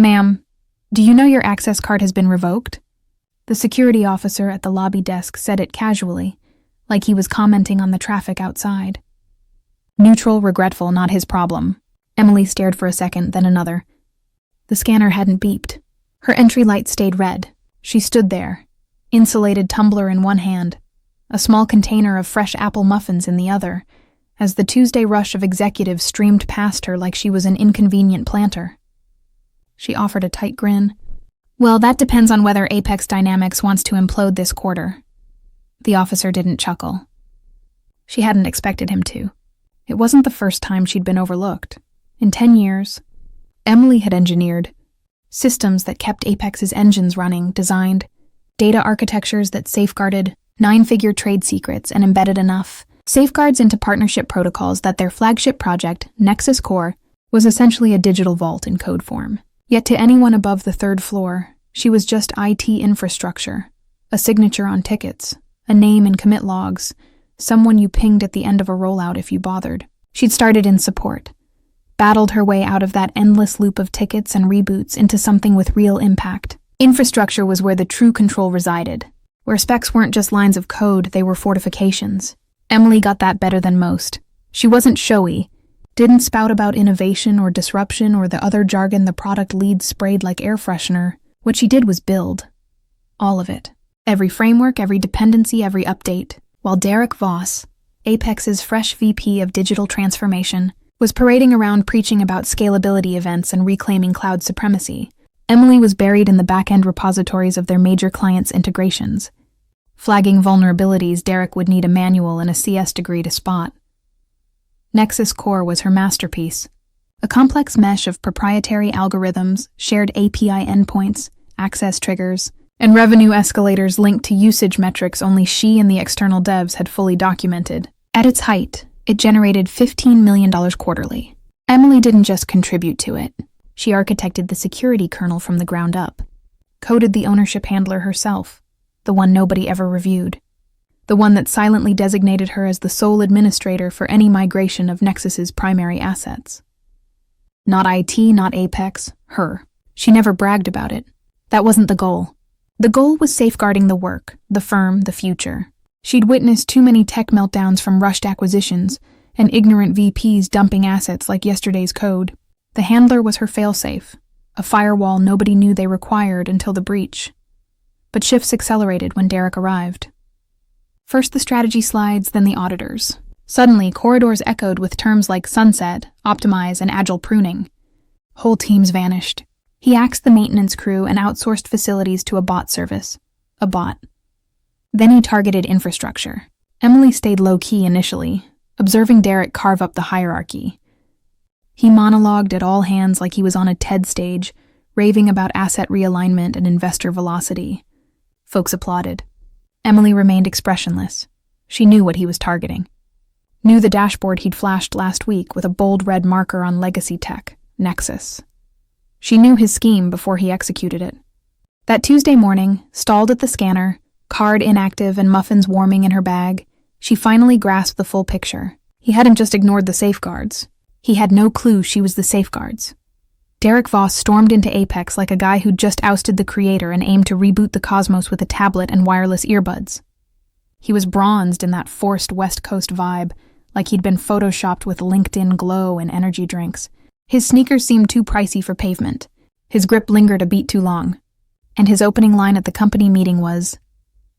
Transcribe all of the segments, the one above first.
"Ma'am, do you know your access card has been revoked?" The security officer at the lobby desk said it casually, like he was commenting on the traffic outside. Neutral, regretful, not his problem. Emily stared for a second, then another. The scanner hadn't beeped. Her entry light stayed red. She stood there, insulated tumbler in one hand, a small container of fresh apple muffins in the other, as the Tuesday rush of executives streamed past her like she was an inconvenient planter. She offered a tight grin. "Well, that depends on whether Apex Dynamics wants to implode this quarter." The officer didn't chuckle. She hadn't expected him to. It wasn't the first time she'd been overlooked. In 10 years, Emily had engineered systems that kept Apex's engines running, designed data architectures that safeguarded 9-figure trade secrets and embedded enough safeguards into partnership protocols that their flagship project, Nexus Core, was essentially a digital vault in code form. Yet to anyone above the 3rd floor, she was just IT infrastructure, a signature on tickets, a name in commit logs, someone you pinged at the end of a rollout if you bothered. She'd started in support, battled her way out of that endless loop of tickets and reboots into something with real impact. Infrastructure was where the true control resided, where specs weren't just lines of code, they were fortifications. Emily got that better than most. She wasn't showy, didn't spout about innovation or disruption or the other jargon the product lead sprayed like air freshener. What she did was build. All of it. Every framework, every dependency, every update. While Derek Voss, Apex's fresh VP of digital transformation, was parading around preaching about scalability events and reclaiming cloud supremacy, Emily was buried in the back-end repositories of their major clients' integrations. Flagging vulnerabilities Derek would need a manual and a CS degree to spot. Nexus Core was her masterpiece, a complex mesh of proprietary algorithms, shared API endpoints, access triggers, and revenue escalators linked to usage metrics only she and the external devs had fully documented. At its height, it generated $15 million quarterly. Emily didn't just contribute to it. She architected the security kernel from the ground up, coded the ownership handler herself, the one nobody ever reviewed, the one that silently designated her as the sole administrator for any migration of Nexus's primary assets. Not IT, not Apex, her. She never bragged about it. That wasn't the goal. The goal was safeguarding the work, the firm, the future. She'd witnessed too many tech meltdowns from rushed acquisitions and ignorant VPs dumping assets like yesterday's code. The handler was her failsafe, a firewall nobody knew they required until the breach. But shifts accelerated when Derek arrived. First the strategy slides, then the auditors. Suddenly, corridors echoed with terms like sunset, optimize, and agile pruning. Whole teams vanished. He axed the maintenance crew and outsourced facilities to a bot service. A bot. Then he targeted infrastructure. Emily stayed low-key initially, observing Derek carve up the hierarchy. He monologued at all hands like he was on a TED stage, raving about asset realignment and investor velocity. Folks applauded. Emily remained expressionless. She knew what he was targeting. Knew the dashboard he'd flashed last week with a bold red marker on legacy tech, Nexus. She knew his scheme before he executed it. That Tuesday morning, stalled at the scanner, card inactive and muffins warming in her bag, she finally grasped the full picture. He hadn't just ignored the safeguards. He had no clue she was the safeguards. Derek Voss stormed into Apex like a guy who'd just ousted the creator and aimed to reboot the cosmos with a tablet and wireless earbuds. He was bronzed in that forced West Coast vibe, like he'd been photoshopped with LinkedIn glow and energy drinks. His sneakers seemed too pricey for pavement. His grip lingered a beat too long. And his opening line at the company meeting was,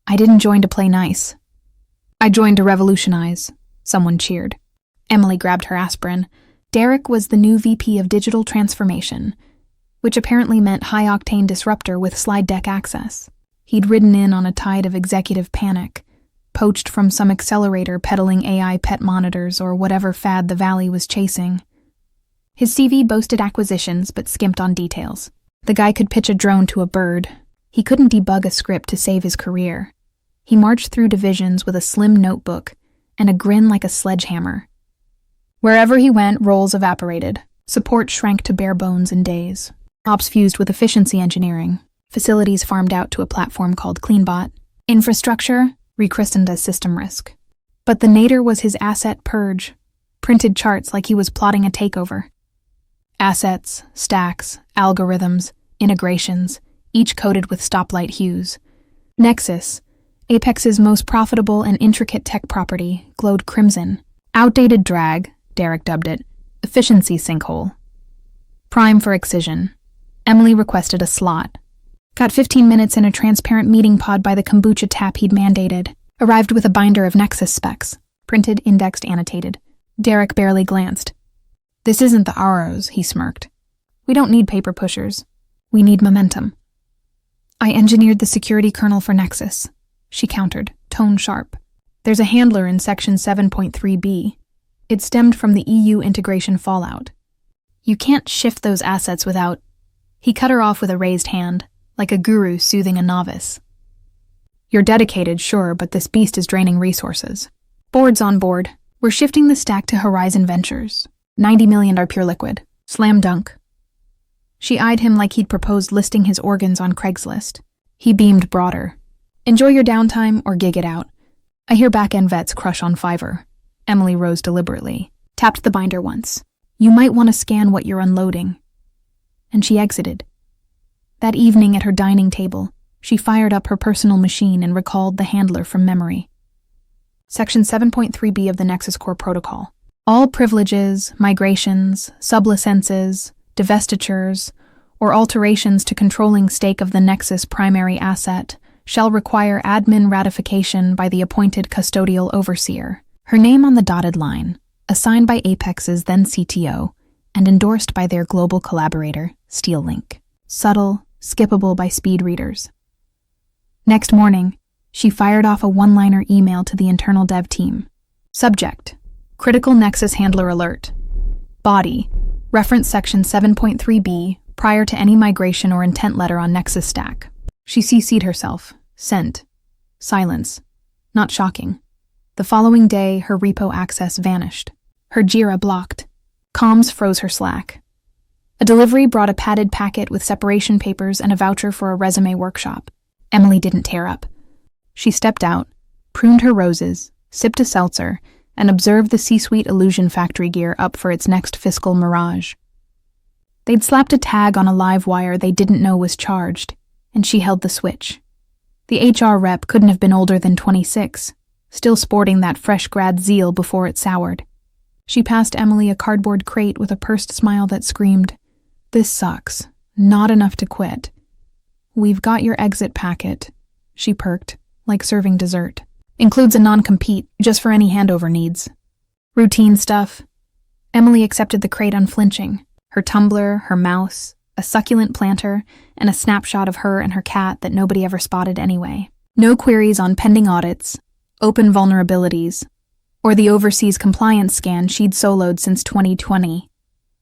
"I didn't join to play nice. I joined to revolutionize." Someone cheered. Emily grabbed her aspirin. Derek was the new VP of Digital Transformation, which apparently meant high-octane disruptor with slide deck access. He'd ridden in on a tide of executive panic, poached from some accelerator peddling AI pet monitors or whatever fad the Valley was chasing. His CV boasted acquisitions but skimped on details. The guy could pitch a drone to a bird. He couldn't debug a script to save his career. He marched through divisions with a slim notebook and a grin like a sledgehammer. Wherever he went, roles evaporated. Support shrank to bare bones in days. Ops fused with efficiency engineering. Facilities farmed out to a platform called CleanBot. Infrastructure, rechristened as system risk. But the nadir was his asset purge. Printed charts like he was plotting a takeover. Assets, stacks, algorithms, integrations, each coded with stoplight hues. Nexus, Apex's most profitable and intricate tech property, glowed crimson. Outdated drag, Derek dubbed it, efficiency sinkhole. Prime for excision. Emily requested a slot. Got 15 minutes in a transparent meeting pod by the kombucha tap he'd mandated. Arrived with a binder of Nexus specs. Printed, indexed, annotated. Derek barely glanced. This isn't the Aros, he smirked. We don't need paper pushers. We need momentum. I engineered the security kernel for Nexus, she countered, tone sharp. There's a handler in section 7.3b. It stemmed from the EU integration fallout. You can't shift those assets without... He cut her off with a raised hand, like a guru soothing a novice. You're dedicated, sure, but this beast is draining resources. Board's on board. We're shifting the stack to Horizon Ventures. 90 million are pure liquid. Slam dunk. She eyed him like he'd proposed listing his organs on Craigslist. He beamed broader. Enjoy your downtime or gig it out. I hear back-end vets crush on Fiverr. Emily rose deliberately, tapped the binder once. You might want to scan what you're unloading. And she exited. That evening at her dining table, she fired up her personal machine and recalled the handler from memory. Section 7.3b of the Nexus Core Protocol. All privileges, migrations, sublicenses, divestitures, or alterations to controlling stake of the Nexus primary asset shall require admin ratification by the appointed custodial overseer, her name on the dotted line, assigned by Apex's then CTO, and endorsed by their global collaborator, SteelLink. Subtle, skippable by speed readers. Next morning, she fired off a one-liner email to the internal dev team. Subject: Critical Nexus Handler Alert. Body: Reference Section 7.3b prior to any migration or intent letter on Nexus stack. She CC'd herself. Sent. Silence. Not shocking. The following day, her repo access vanished. Her Jira blocked. Comms froze her Slack. A delivery brought a padded packet with separation papers and a voucher for a resume workshop. Emily didn't tear up. She stepped out, pruned her roses, sipped a seltzer, and observed the C-suite illusion factory gear up for its next fiscal mirage. They'd slapped a tag on a live wire they didn't know was charged, and she held the switch. The HR rep couldn't have been older than 26, still sporting that fresh grad zeal before it soured. She passed Emily a cardboard crate with a pursed smile that screamed, "This sucks. Not enough to quit." "We've got your exit packet," she perked, like serving dessert. "Includes a non-compete, just for any handover needs." Routine stuff. Emily accepted the crate unflinching. Her tumbler, her mouse, a succulent planter, and a snapshot of her and her cat that nobody ever spotted anyway. No queries on pending audits, open vulnerabilities, or the overseas compliance scan she'd soloed since 2020.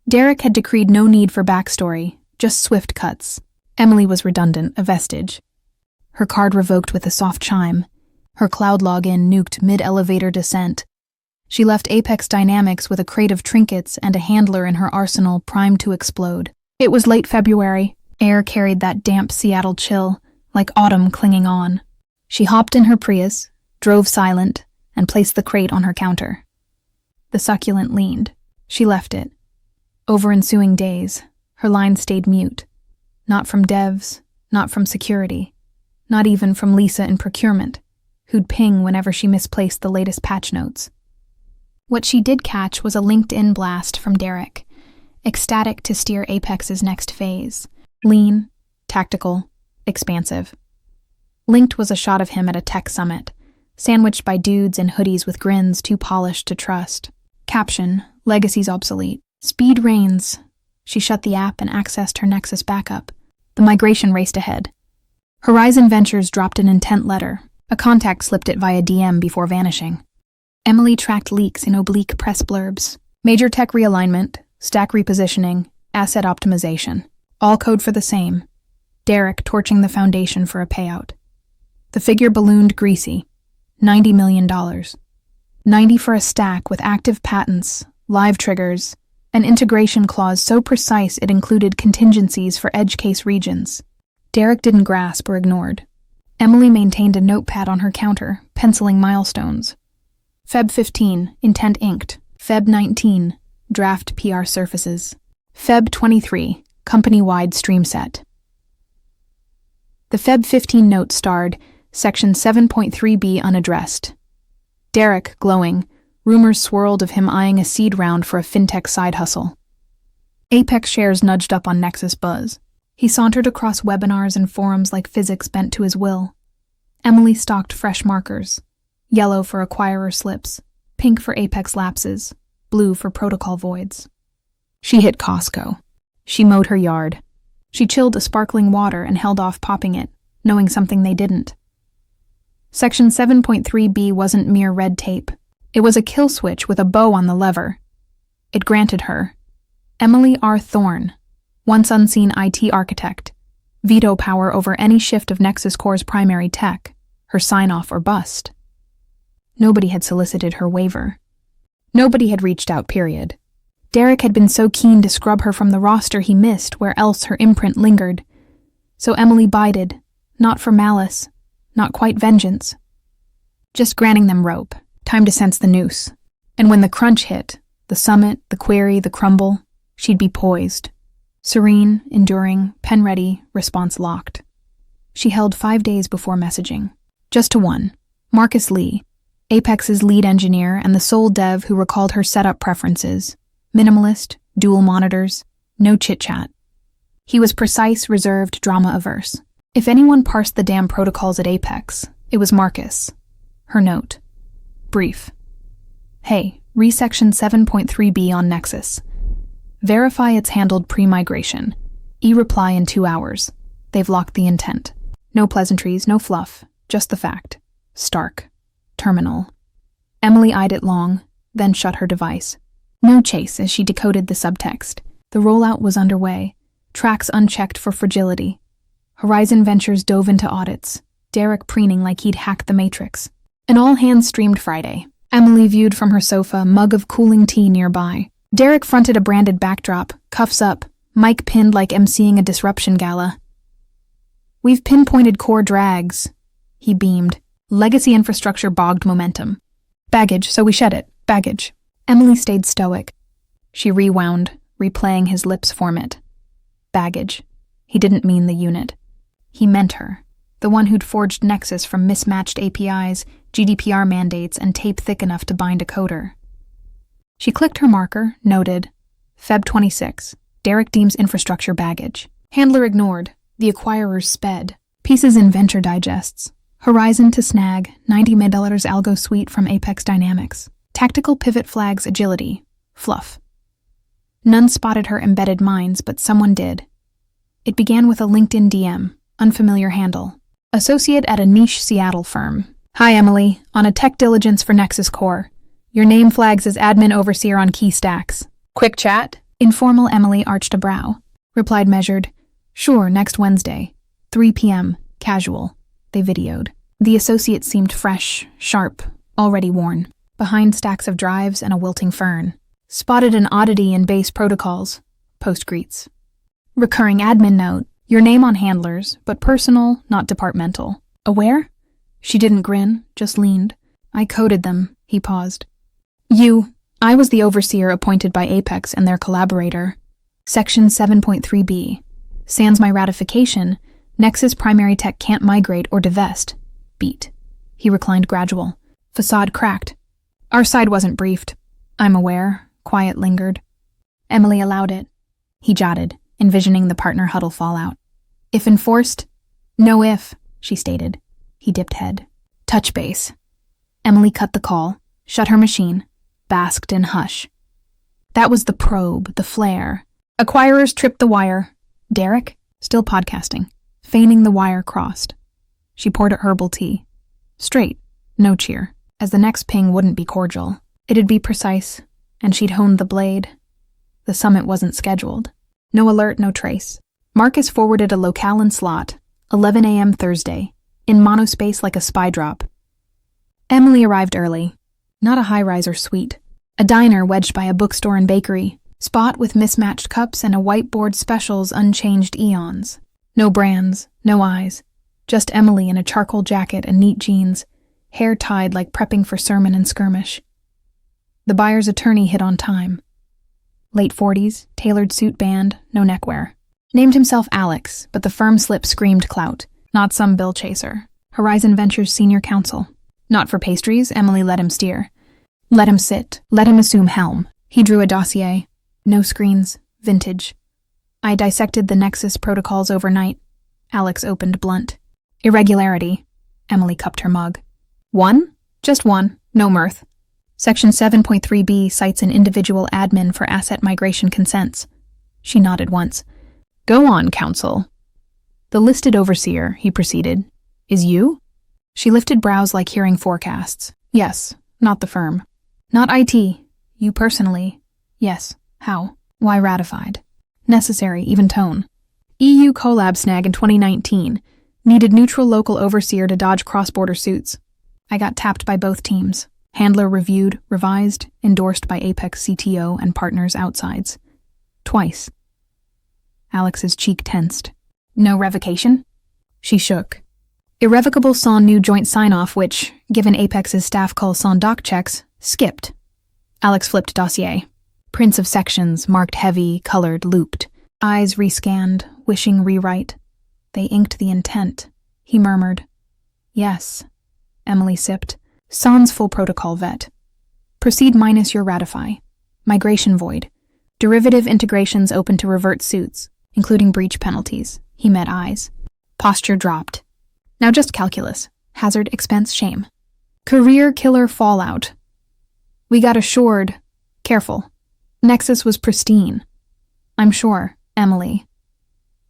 Derek had decreed no need for backstory, just swift cuts. Emily was redundant, a vestige. Her card revoked with a soft chime. Her cloud login nuked mid-elevator descent. She left Apex Dynamics with a crate of trinkets and a handler in her arsenal primed to explode. It was late February. Air carried that damp Seattle chill, like autumn clinging on. She hopped in her Prius, drove silent, and placed the crate on her counter. The succulent leaned. She left it. Over ensuing days, her line stayed mute. Not from devs, not from security, not even from Lisa in procurement, who'd ping whenever she misplaced the latest patch notes. What she did catch was a LinkedIn blast from Derek, ecstatic to steer Apex's next phase. Lean, tactical, expansive. Linked was a shot of him at a tech summit, sandwiched by dudes in hoodies with grins too polished to trust. Caption: Legacy's obsolete. Speed reigns. She shut the app and accessed her Nexus backup. The migration raced ahead. Horizon Ventures dropped an intent letter. A contact slipped it via DM before vanishing. Emily tracked leaks in oblique press blurbs. Major tech realignment, stack repositioning, asset optimization. All code for the same. Derek torching the foundation for a payout. The figure ballooned greasy. $90 million. 90 for a stack with active patents, live triggers, an integration clause so precise it included contingencies for edge case regions. Derek didn't grasp or ignored. Emily maintained a notepad on her counter, penciling milestones. Feb 15, intent inked. Feb 19, draft PR surfaces. Feb 23, company-wide stream set. The Feb 15 note starred Section 7.3b unaddressed. Derek, glowing, rumors swirled of him eyeing a seed round for a fintech side hustle. Apex shares nudged up on Nexus buzz. He sauntered across webinars and forums like physics bent to his will. Emily stocked fresh markers. Yellow for acquirer slips, pink for Apex lapses, blue for protocol voids. She hit Costco. She mowed her yard. She chilled a sparkling water and held off popping it, knowing something they didn't. Section 7.3b wasn't mere red tape. It was a kill switch with a bow on the lever. It granted her, Emily R. Thorne, once unseen IT architect, veto power over any shift of Nexus Core's primary tech, her sign-off or bust. Nobody had solicited her waiver. Nobody had reached out, period. Derek had been so keen to scrub her from the roster he missed where else her imprint lingered. So Emily bided, not for malice, not quite vengeance. Just granting them rope, time to sense the noose. And when the crunch hit, the summit, the query, the crumble, she'd be poised. Serene, enduring, pen ready, response locked. She held 5 days before messaging. Just to one, Marcus Lee, Apex's lead engineer and the sole dev who recalled her setup preferences. Minimalist, dual monitors, no chit-chat. He was precise, reserved, drama-averse. If anyone parsed the damn protocols at Apex, it was Marcus. Her note. Brief. Hey, re-section 7.3b on Nexus. Verify it's handled pre-migration. E-reply in 2 hours. They've locked the intent. No pleasantries, no fluff, just the fact. Stark. Terminal. Emily eyed it long, then shut her device. No chase as she decoded the subtext. The rollout was underway, tracks unchecked for fragility. Horizon Ventures dove into audits, Derek preening like he'd hacked the Matrix. An all-hands streamed Friday. Emily viewed from her sofa, mug of cooling tea nearby. Derek fronted a branded backdrop, cuffs up, mic pinned like emceeing a disruption gala. We've pinpointed core drags, he beamed. Legacy infrastructure bogged momentum. Baggage, so we shed it. Baggage. Emily stayed stoic. She rewound, replaying his lips form it. Baggage. He didn't mean the unit. He meant her, the one who'd forged Nexus from mismatched APIs, GDPR mandates, and tape thick enough to bind a coder. She clicked her marker, noted. Feb 26. Derek deems infrastructure baggage. Handler ignored. The acquirers sped. Pieces in venture digests. Horizon to snag, $90 million algo suite from Apex Dynamics. Tactical pivot flags agility. Fluff. None spotted her embedded minds, but someone did. It began with a LinkedIn DM, unfamiliar handle. Associate at a niche Seattle firm. Hi, Emily. On a tech diligence for Nexus Core. Your name flags as admin overseer on key stacks. Quick chat? Informal Emily arched a brow. Replied measured. Sure, next Wednesday. 3 p.m. Casual. They videoed. The associate seemed fresh, sharp, already worn. Behind stacks of drives and a wilting fern. Spotted an oddity in base protocols. Post-greets. Recurring admin note. Your name on handlers, but personal, not departmental. Aware? She didn't grin, just leaned. I coded them, he paused. I was the overseer appointed by Apex and their collaborator. Section 7.3b. Sans my ratification, Nexus primary tech can't migrate or divest. Beat. He reclined gradual. Facade cracked. Our side wasn't briefed. I'm aware. Quiet lingered. Emily allowed it. He jotted, envisioning the partner huddle fallout. If enforced? No if, she stated. He dipped head. Touch base. Emily cut the call, shut her machine, basked in hush. That was the probe, the flare. Acquirers tripped the wire. Derek, still podcasting, feigning the wire crossed. She poured a herbal tea. Straight, no cheer, as the next ping wouldn't be cordial. It'd be precise, and she'd honed the blade. The summit wasn't scheduled. No alert, no trace. Marcus forwarded a locale and slot, 11 a.m. Thursday, in monospace like a spy drop. Emily arrived early. Not a high-rise or suite. A diner wedged by a bookstore and bakery. Spot with mismatched cups and a whiteboard specials unchanged eons. No brands, no eyes. Just Emily in a charcoal jacket and neat jeans, hair tied like prepping for sermon and skirmish. The buyer's attorney hit on time. Late 40s, tailored suit band, no neckwear. Named himself Alex, but the firm slip screamed clout, not some bill chaser. Horizon Ventures senior counsel. Not for pastries, Emily let him steer. Let him sit, let him assume helm. He drew a dossier. No screens, vintage. I dissected the Nexus protocols overnight. Alex opened blunt. Irregularity. Emily cupped her mug. One? Just one. No mirth. Section 7.3b cites an individual admin for asset migration consents. She nodded once. Go on, counsel. The listed overseer, he proceeded, is you? She lifted brows like hearing forecasts. Yes, not the firm. Not IT. You personally. Yes. How? Why ratified? Necessary, even tone. EU collab snag in 2019. Needed neutral local overseer to dodge cross-border suits. I got tapped by both teams. Handler reviewed, revised, endorsed by Apex CTO and partners outsides. Twice. Alex's cheek tensed. No revocation? She shook. Irrevocable sans new joint sign-off which, given Apex's staff call sans doc checks, skipped. Alex flipped dossier. Prints of sections, marked heavy, colored, looped. Eyes rescanned, wishing rewrite. They inked the intent. He murmured. Yes. Emily sipped. Sans full protocol vet. Proceed minus your ratify. Migration void. Derivative integrations open to revert suits, including breach penalties. He met eyes. Posture dropped. Now just calculus. Hazard, expense, shame. Career killer fallout. We got assured. Careful. Nexus was pristine. I'm sure, Emily.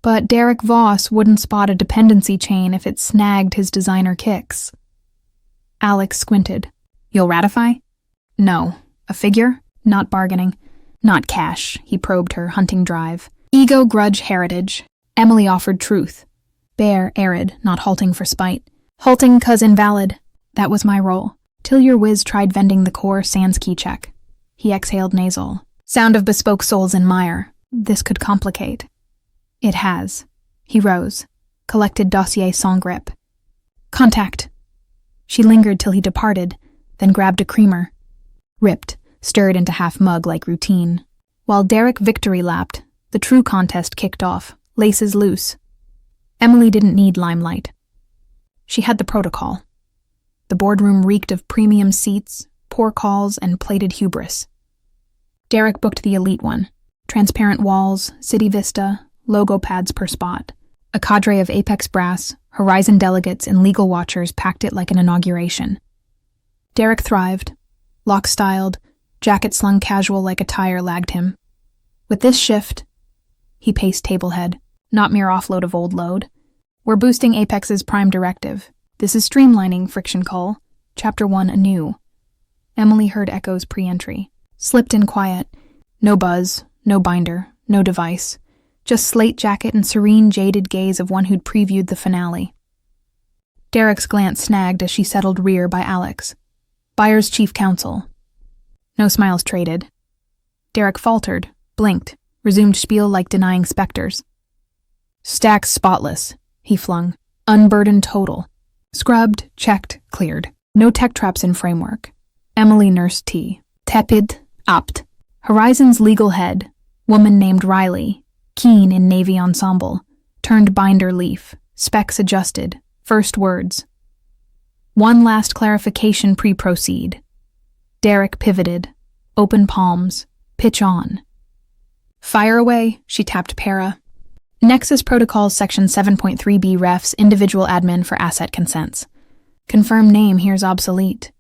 But Derek Voss wouldn't spot a dependency chain if it snagged his designer kicks. Alex squinted. You'll ratify? No. A figure? Not bargaining. Not cash, he probed her, hunting drive. Ego, grudge, heritage. Emily offered truth. Bare, arid, not halting for spite. Halting 'cause invalid. That was my role. Till your whiz tried vending the core sans key check. He exhaled nasal. Sound of bespoke souls in mire. This could complicate. It has. He rose. Collected dossier sans grip. Contact. She lingered till he departed, then grabbed a creamer. Ripped, stirred into half mug like routine. While Derek victory lapped, the true contest kicked off, laces loose. Emily didn't need limelight. She had the protocol. The boardroom reeked of premium seats, poor calls, and plated hubris. Derek booked the elite one. Transparent walls, city vista, logo pads per spot. A cadre of Apex brass, Horizon delegates, and legal watchers packed it like an inauguration. Derek thrived. Lock-styled, jacket slung casual like a tire lagged him. With this shift, he paced tablehead, not mere offload of old load. We're boosting Apex's prime directive. This is streamlining Friction Cull. Chapter 1 anew. Emily heard echoes pre-entry. Slipped in quiet. No buzz, no binder, no device. Just slate jacket and serene, jaded gaze of one who'd previewed the finale. Derek's glance snagged as she settled rear by Alex. Buyer's chief counsel. No smiles traded. Derek faltered, blinked, resumed spiel like denying specters. Stacks spotless, he flung. Unburdened total. Scrubbed, checked, cleared. No tech traps in framework. Emily nursed tea. Tepid, opt. Horizon's legal head, woman named Riley, keen in Navy ensemble, turned binder leaf, specs adjusted, first words. One last clarification pre-proceed. Derek pivoted, open palms, pitch on. Fire away, she tapped para. Nexus Protocols Section 7.3b refs individual admin for asset consents. Confirm name here's obsolete.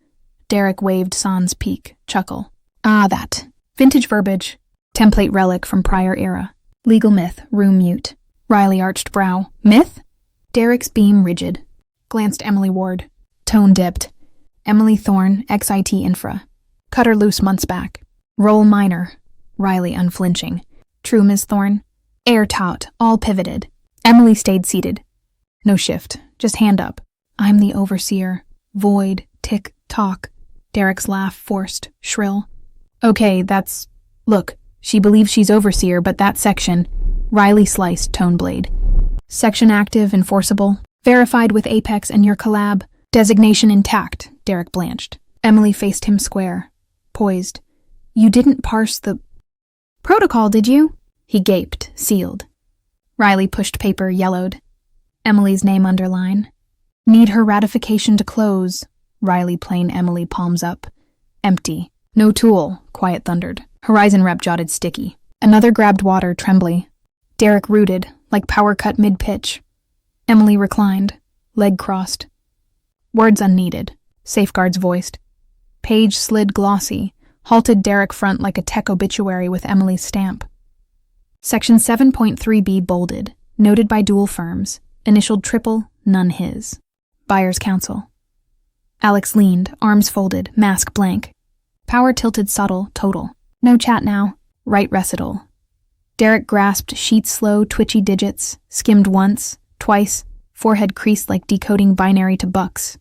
Derek waved sans peak, chuckle. Ah, that. Vintage verbiage. Template relic from prior era. Legal myth, room mute. Riley arched brow. Myth? Derek's beam rigid. Glanced Emily Ward. Tone dipped. Emily Thorne, XIT Infra. Cut her loose months back. Roll minor. Riley unflinching. True, Ms. Thorne. Air taut, all pivoted. Emily stayed seated. No shift, just hand up. I'm the overseer. Void, tick, talk. Derek's laugh forced, shrill. Okay, that's... Look, she believes she's overseer, but that section... Riley sliced tone blade. Section active, enforceable. Verified with Apex and your collab. Designation intact, Derek blanched. Emily faced him square. Poised. You didn't parse the... Protocol, did you? He gaped, sealed. Riley pushed paper, yellowed. Emily's name underline. Need her ratification to close. Riley plain Emily palms up. Empty. No tool, quiet thundered. Horizon rep jotted sticky. Another grabbed water, trembly. Derek rooted, like power cut mid-pitch. Emily reclined, leg crossed. Words unneeded, safeguards voiced. Page slid glossy, halted Derek front like a tech obituary with Emily's stamp. Section 7.3b bolded, noted by dual firms, initialed triple, none his. Buyer's counsel. Alex leaned, arms folded, mask blank. Power tilted subtle, total. No chat now. Right recital. Derek grasped sheet slow, twitchy digits, skimmed once, twice, forehead creased like decoding binary to bucks.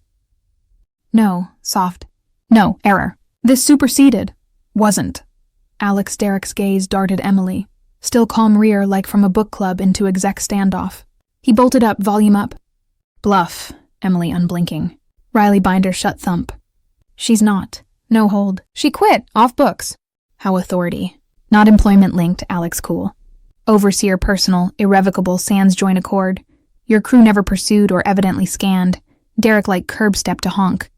No, soft. No, error. This superseded. Wasn't. Alex Derek's gaze darted Emily, still calm rear like from a book club into exec standoff. He bolted up, volume up. Bluff, Emily unblinking. Riley binder shut thump. She's not. No hold. She quit. Off books. How authority. Not employment linked, Alex cool. Overseer personal, irrevocable, sans join accord. Your crew never pursued or evidently scanned. Derek like curb step to honk.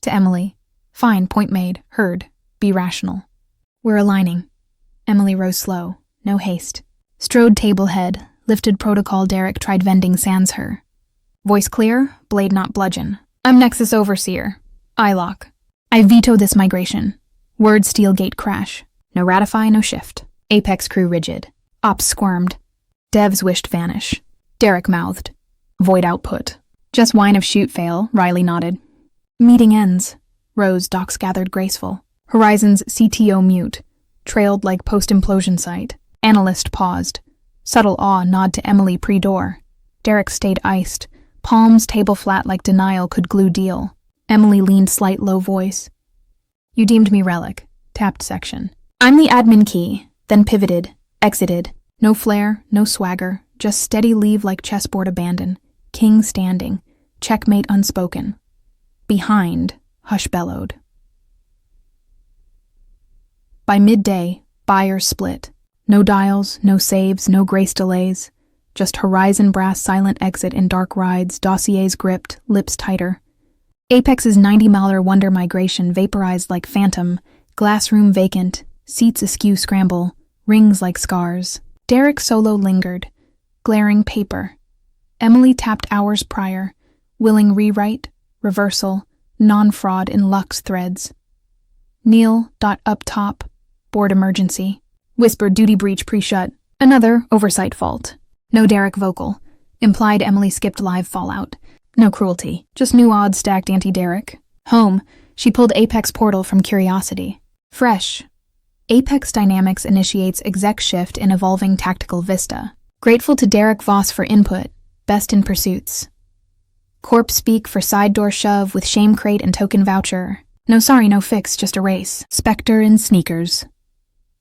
To Emily. Fine, point made, heard. Be rational. We're aligning. Emily rose slow, no haste. Strode table head, lifted protocol Derek tried vending sans her. Voice clear, blade not bludgeon. I'm Nexus Overseer. I lock. I veto this migration. Word steel gate crash. No ratify, no shift. Apex crew rigid. Ops squirmed. Devs wished vanish. Derek mouthed. Void output. Just whine of shoot fail, Riley nodded. Meeting ends. Rose docs gathered graceful. Horizon's CTO mute. Trailed like post-implosion site. Analyst paused. Subtle awe nod to Emily pre-door. Derek stayed iced. Palms table flat like denial could glue deal. Emily leaned slight low voice. You deemed me relic. Tapped section. I'm the admin key. Then pivoted. Exited. No flair, no swagger. Just steady leave like chessboard abandon. King standing. Checkmate unspoken. Behind. Hush bellowed. By midday, buyers split. No dials, no saves, no grace delays. Just Horizon brass silent exit in dark rides, dossiers gripped, lips tighter. Apex's 90-miler wonder migration vaporized like phantom, glass room vacant, seats askew scramble, rings like scars. Derek solo lingered, glaring paper. Emily tapped hours prior, willing rewrite, reversal, non-fraud in Lux threads. Neil, up top, board emergency. Whispered duty breach pre-shut. Another oversight fault. No Derek vocal. Implied Emily skipped live fallout. No cruelty. Just new odds stacked anti-Derek. Home. She pulled Apex portal from curiosity. Fresh. Apex Dynamics initiates exec shift in evolving tactical vista. Grateful to Derek Voss for input. Best in pursuits. Corp speak for side door shove with shame crate and token voucher. No sorry, no fix, just erase. Spectre in sneakers.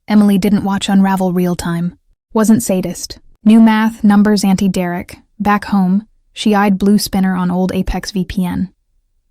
Emily didn't watch Unravel real time. Wasn't sadist. New math, numbers anti-Derek. Back home, she eyed blue spinner on old Apex VPN.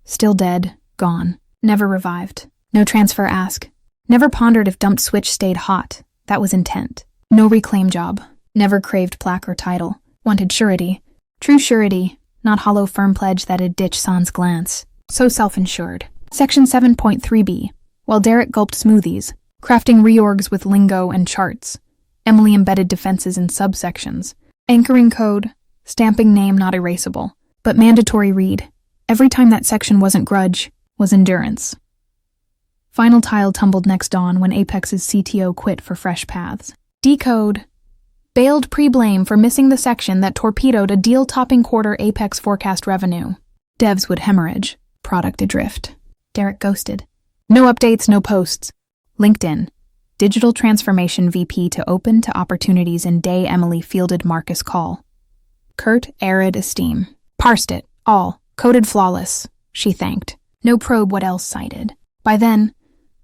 Still dead, gone. Never revived. No transfer ask. Never pondered if dumped switch stayed hot. That was intent. No reclaim job. Never craved plaque or title. Wanted surety. True surety, not hollow firm pledge that'd ditch sans glance. So self-insured. Section 7.3b. While Derek gulped smoothies, crafting reorgs with lingo and charts. Emily embedded defenses in subsections. Anchoring code, stamping name not erasable. But mandatory read. Every time that section wasn't grudge, was endurance. Final tile tumbled next dawn when Apex's CTO quit for fresh paths. Decode. Bailed pre-blame for missing the section that torpedoed a deal-topping quarter Apex forecast revenue. Devs would hemorrhage. Product adrift. Derek ghosted. No updates, no posts. LinkedIn. Digital Transformation VP to open to opportunities in day Emily fielded Marcus call. Curt, arid esteem. Parsed it. All. Coded flawless. She thanked. No probe what else cited. By then,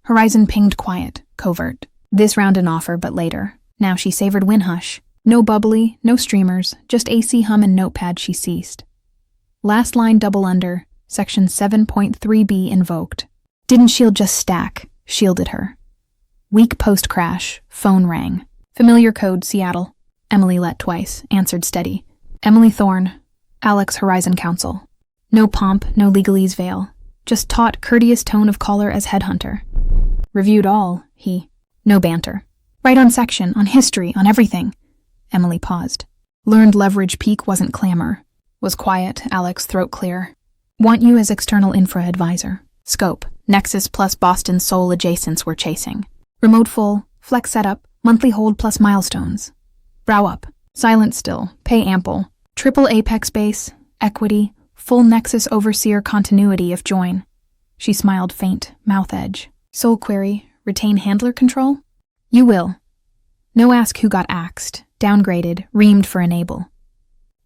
Horizon pinged quiet, covert. This round an offer, but later. Now she savored Winhush. No bubbly, no streamers, just AC hum and notepad she ceased. Last line double under, section 7.3b invoked. Didn't shield just stack, shielded her. Weak post-crash. Phone rang. Familiar code, Seattle. Emily let twice, answered steady. Emily Thorne, Alex Horizon Counsel. No pomp, no legalese veil. Just taut, courteous tone of caller as headhunter. Reviewed all, he. No banter. Right on section, on history, on everything. Emily paused. Learned leverage peak wasn't clamor. Was quiet, Alex throat clear. Want you as external infra advisor. Scope, Nexus plus Boston Soul adjacents we're chasing. Remote full, flex setup, monthly hold plus milestones. Brow up, silent still, pay ample. Triple Apex base, equity, full Nexus overseer continuity if join. She smiled faint, mouth edge. Soul query, retain handler control? You will. No ask who got axed, downgraded, reamed for enable.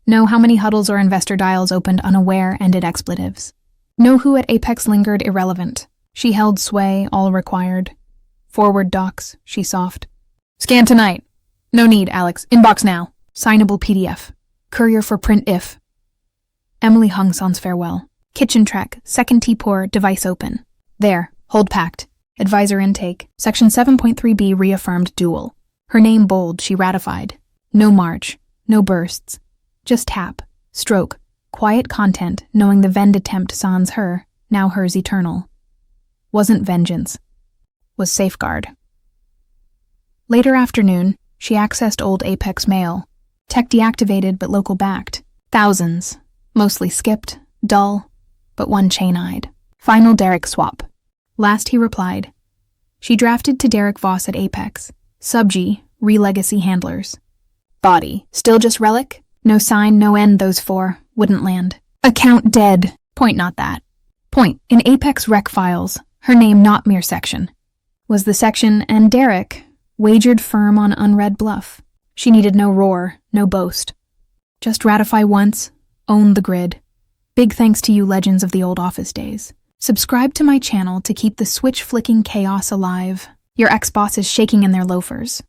Know how many huddles or investor dials opened unaware, ended expletives. Know who at Apex lingered irrelevant. She held sway, all required. Forward docs, she soft. Scan tonight. No need, Alex. Inbox now. Signable PDF. Courier for print if. Emily hung sans farewell. Kitchen trek, second T-pour, device open. There, hold packed. Advisor intake, section 7.3b reaffirmed dual. Her name bold, she ratified. No march, no bursts. Just tap, stroke, quiet content, knowing the vend attempt sans her, now hers eternal. Wasn't vengeance. Was safeguard. Later afternoon, she accessed old Apex mail. Tech deactivated but local backed. Thousands. Mostly skipped, dull, but one chain-eyed. Final Derek swap. Last he replied. She drafted to Derek Voss at Apex. Sub-G, re-legacy handlers. Body, still just relic? No sign, no end, those four. Wouldn't land. Account dead. Point not that. Point, in Apex rec files, her name not mere section. Was the section, and Derek, wagered firm on unread bluff. She needed no roar, no boast. Just ratify once, own the grid. Big thanks to you legends of the old office days. Subscribe to my channel to keep the switch-flicking chaos alive. Your ex-boss is shaking in their loafers.